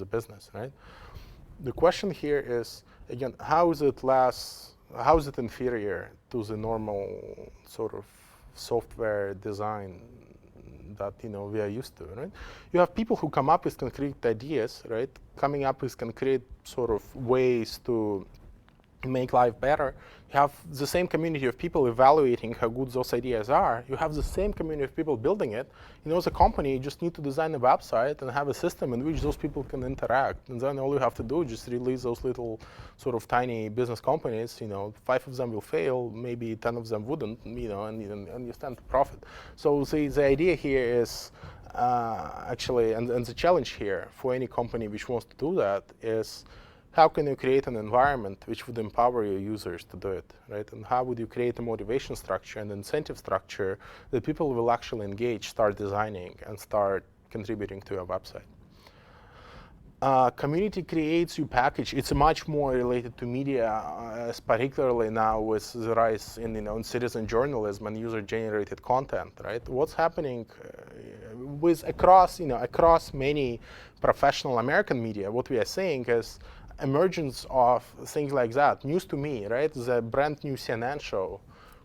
the business, right? The question here is, again, how is it inferior to the normal sort of software design that we are used to, right? You have people who come up with concrete ideas, right? Coming up with concrete sort of ways to make life better. You have the same community of people evaluating how good those ideas are. You have the same community of people building it. As a company, you just need to design a website and have a system in which those people can interact. And then all you have to do is just release those little sort of tiny business companies. 5 of them will fail, maybe 10 of them wouldn't, and you stand to profit. So the idea here is actually, and the challenge here for any company which wants to do that is, how can you create an environment which would empower your users to do it, right? And how would you create a motivation structure and incentive structure that people will actually engage, start designing, and start contributing to your website? Community creates you package. It's much more related to media, particularly now with the rise in citizen journalism and user-generated content, right? What's happening with across many professional American media? What we are saying is emergence of things like that. News to Me, right? The brand new CNN show,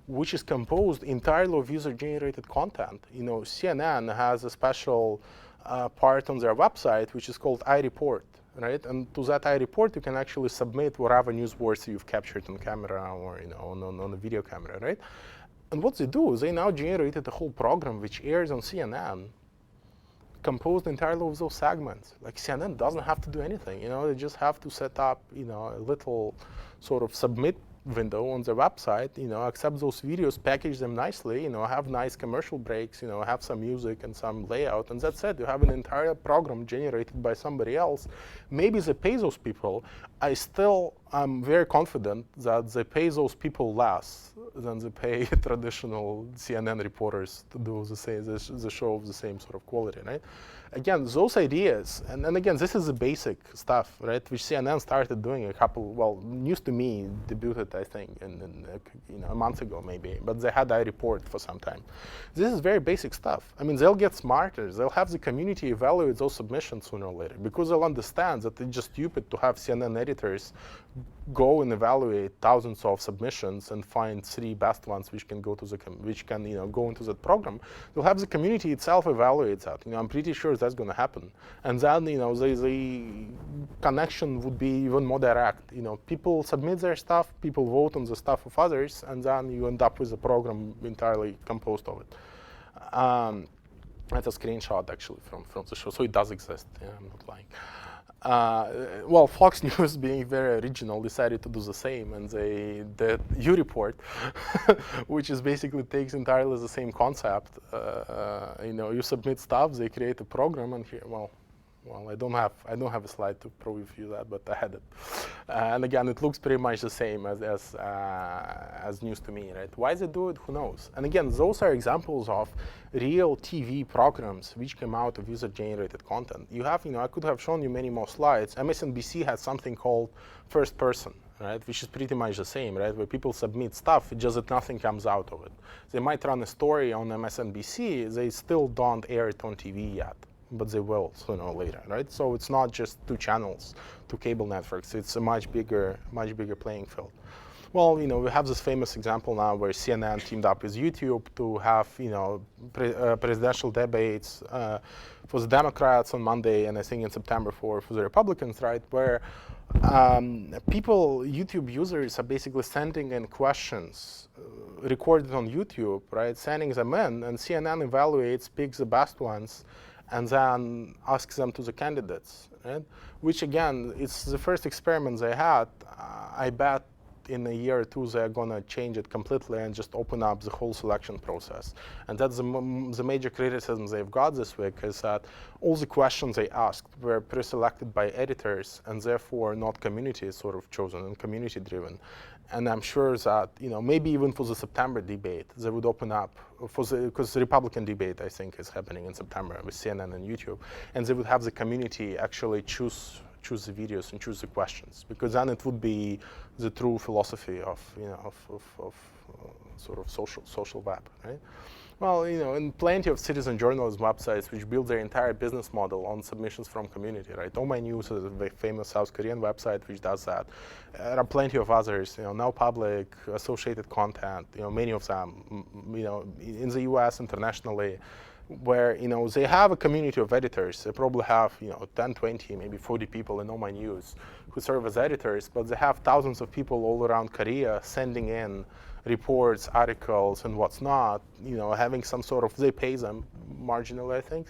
which is composed entirely of user-generated content. CNN has a special part on their website which is called iReport, right? And to that iReport you can actually submit whatever news words you've captured on camera or on a video camera, right? And what they do is they now generated a whole program which airs on CNN, composed entirely of those segments. Like CNN doesn't have to do anything, they just have to set up, a little sort of submit window on their website, accept those videos, package them nicely, have nice commercial breaks, have some music and some layout, and that's it. You have an entire program generated by somebody else. Maybe they pay those people. I'm very confident that they pay those people less than they pay traditional CNN reporters to do the show of the same sort of quality, right? Again, those ideas, and again, this is the basic stuff, right, which CNN started doing News to Me debuted, I think, a month ago maybe, but they had iReport for some time. This is very basic stuff. I mean, they'll get smarter. They'll have the community evaluate those submissions sooner or later, because they'll understand that it's just stupid to have CNN editors go and evaluate thousands of submissions and find 3 best ones which can go to go into that program. They'll have the community itself evaluate that. I'm pretty sure that's going to happen. And then the connection would be even more direct. People submit their stuff, people vote on the stuff of others, and then you end up with a program entirely composed of it. That's a screenshot actually from the show, so it does exist. Yeah, I'm not lying. Fox News, being very original, decided to do the same, and they did uReport, which is basically takes entirely the same concept. You submit stuff, they create a program, and here, I don't have a slide to prove you that, but I had it. And again, it looks pretty much the same as News to Me, right? Why they do it, who knows? And again, those are examples of real TV programs which came out of user-generated content. You have, I could have shown you many more slides. MSNBC has something called First Person, right? Which is pretty much the same, right? Where people submit stuff, it's just that nothing comes out of it. They might run a story on MSNBC, they still don't air it on TV yet, but they will sooner or later, right? So it's not just 2 channels, 2 cable networks. It's a much bigger playing field. Well, we have this famous example now where CNN teamed up with YouTube to have, presidential debates for the Democrats on Monday, and I think in September for the Republicans, right? Where YouTube users are basically sending in questions recorded on YouTube, right? Sending them in, and CNN evaluates, picks the best ones, and then asks them to the candidates, right? Which again, it's the first experiment they had. I bet in a year or 2 they're gonna change it completely and just open up the whole selection process. And that's the major criticism they've got this week, is that all the questions they asked were pre-selected by editors and therefore not community sort of chosen and community driven. And I'm sure that, maybe even for the September debate, they would open up, because the Republican debate, I think, is happening in September with CNN and YouTube, and they would have the community actually choose the videos and choose the questions, because then it would be the true philosophy of, sort of social web, right? Well, and plenty of citizen journalism websites which build their entire business model on submissions from community, right? Oh My News is a very famous South Korean website which does that. There are plenty of others, Now Public, Associated Content, many of them, in the US, internationally, where, they have a community of editors. They probably have, 10, 20, maybe 40 people in Oh My News who serve as editors, but they have thousands of people all around Korea sending in reports, articles, and what's not, having some sort of, they pay them marginally, I think.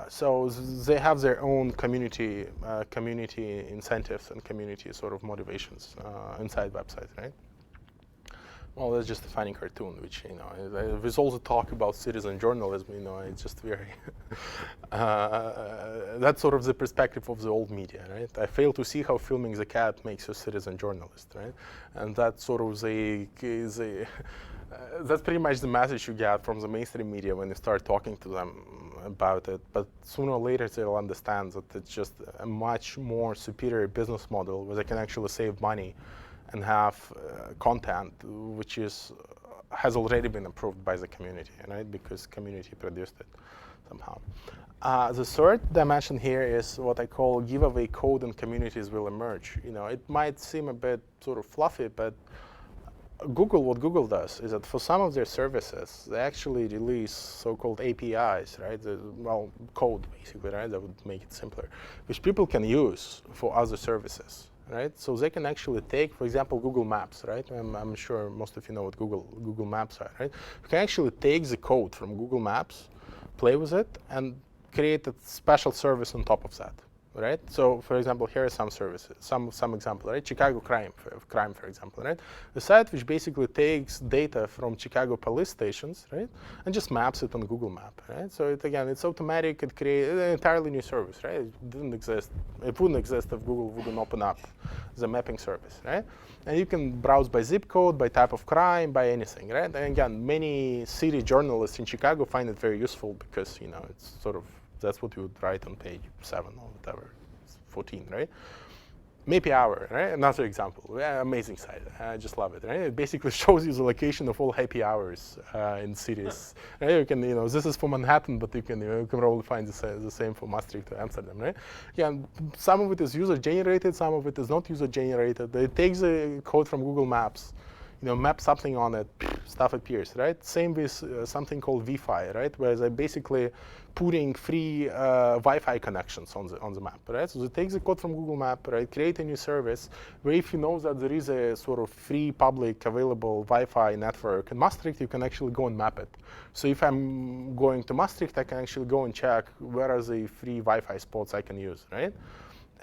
So they have their own community incentives and community sort of motivations inside websites, right? Well, that's just a funny cartoon, which, there's also talk about citizen journalism, it's just very, that's sort of the perspective of the old media, right? I fail to see how filming the cat makes you a citizen journalist, right? And that's sort of that's pretty much the message you get from the mainstream media when you start talking to them about it. But sooner or later, they'll understand that it's just a much more superior business model where they can actually save money and have content which has already been approved by the community, right? Because community produced it somehow. The third dimension here is what I call giveaway code and communities will emerge. It might seem a bit sort of fluffy, but what Google does is that for some of their services, they actually release so-called APIs, right? Code basically, right? That would make it simpler, which people can use for other services. Right, so they can actually take, for example, Google Maps, right? I'm sure most of you know what Google Maps are, right? You can actually take the code from Google Maps, play with it, and create a special service on top of that, right? So, for example, here are some services, some example, right? Chicago crime, for example, right? The site which basically takes data from Chicago police stations, right, and just maps it on Google Map, right? So it's automatic. It creates an entirely new service, right? It didn't exist. It wouldn't exist if Google wouldn't open up the mapping service, right? And you can browse by zip code, by type of crime, by anything, right? And again, many city journalists in Chicago find it very useful because it's sort of, that's what you would write on page 7 or whatever, 14, right? Maybe Hour, right? Another example. Yeah, amazing site. I just love it, right? It basically shows you the location of all happy hours in cities. Right? You can, this is for Manhattan, but you can probably find the same for Maastricht or Amsterdam, right? Yeah, some of it is user-generated, some of it is not user-generated. It takes the code from Google Maps, map something on it, stuff appears, right? Same with something called Wi-Fi, right? Where they're basically putting free Wi-Fi connections on the map, right? So it takes the code from Google Map, right? Create a new service where if you know that there is a sort of free public available Wi-Fi network in Maastricht, you can actually go and map it. So if I'm going to Maastricht, I can actually go and check where are the free Wi-Fi spots I can use, right?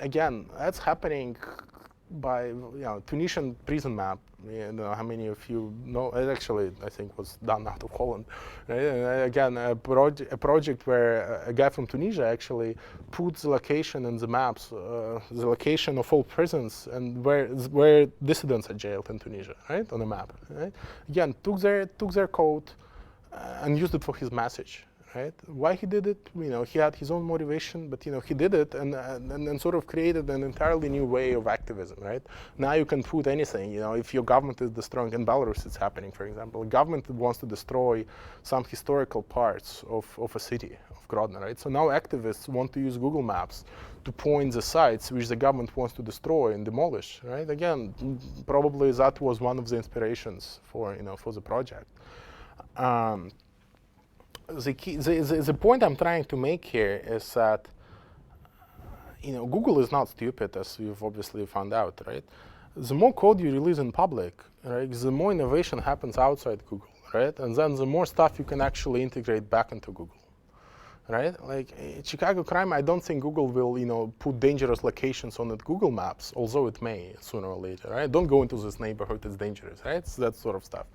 Again, that's happening by Tunisian Prison Map. How many of you know? It actually, I think, was done out of Holland. Right? And again, a project where a guy from Tunisia actually puts the location in the maps, the location of all prisons and where dissidents are jailed in Tunisia, right, on a map. Right? Again, took their code and used it for his message. Right? Why he did it? He had his own motivation, but he did it and sort of created an entirely new way of activism. Right? Now you can put anything. If your government is destroying, in Belarus it's happening, for example, a government wants to destroy some historical parts of a city, of Grodno. Right? So now activists want to use Google Maps to point the sites which the government wants to destroy and demolish. Right? Again, probably that was one of the inspirations for the project. The point I'm trying to make here is that Google is not stupid, as you've obviously found out, right? The more code you release in public, right, the more innovation happens outside Google, right? And then the more stuff you can actually integrate back into Google, right? Like Chicago crime, I don't think Google will put dangerous locations on it Google Maps, although it may sooner or later, right? Don't go into this neighborhood, it's dangerous, right? So that sort of stuff.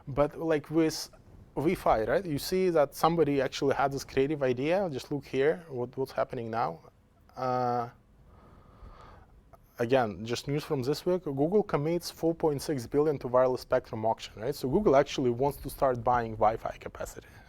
But like with Wi-Fi, right? You see that somebody actually had this creative idea. Just look here, what's happening now. Again, just news from this week. Google commits 4.6 billion to wireless spectrum auction, right? So Google actually wants to start buying Wi-Fi capacity,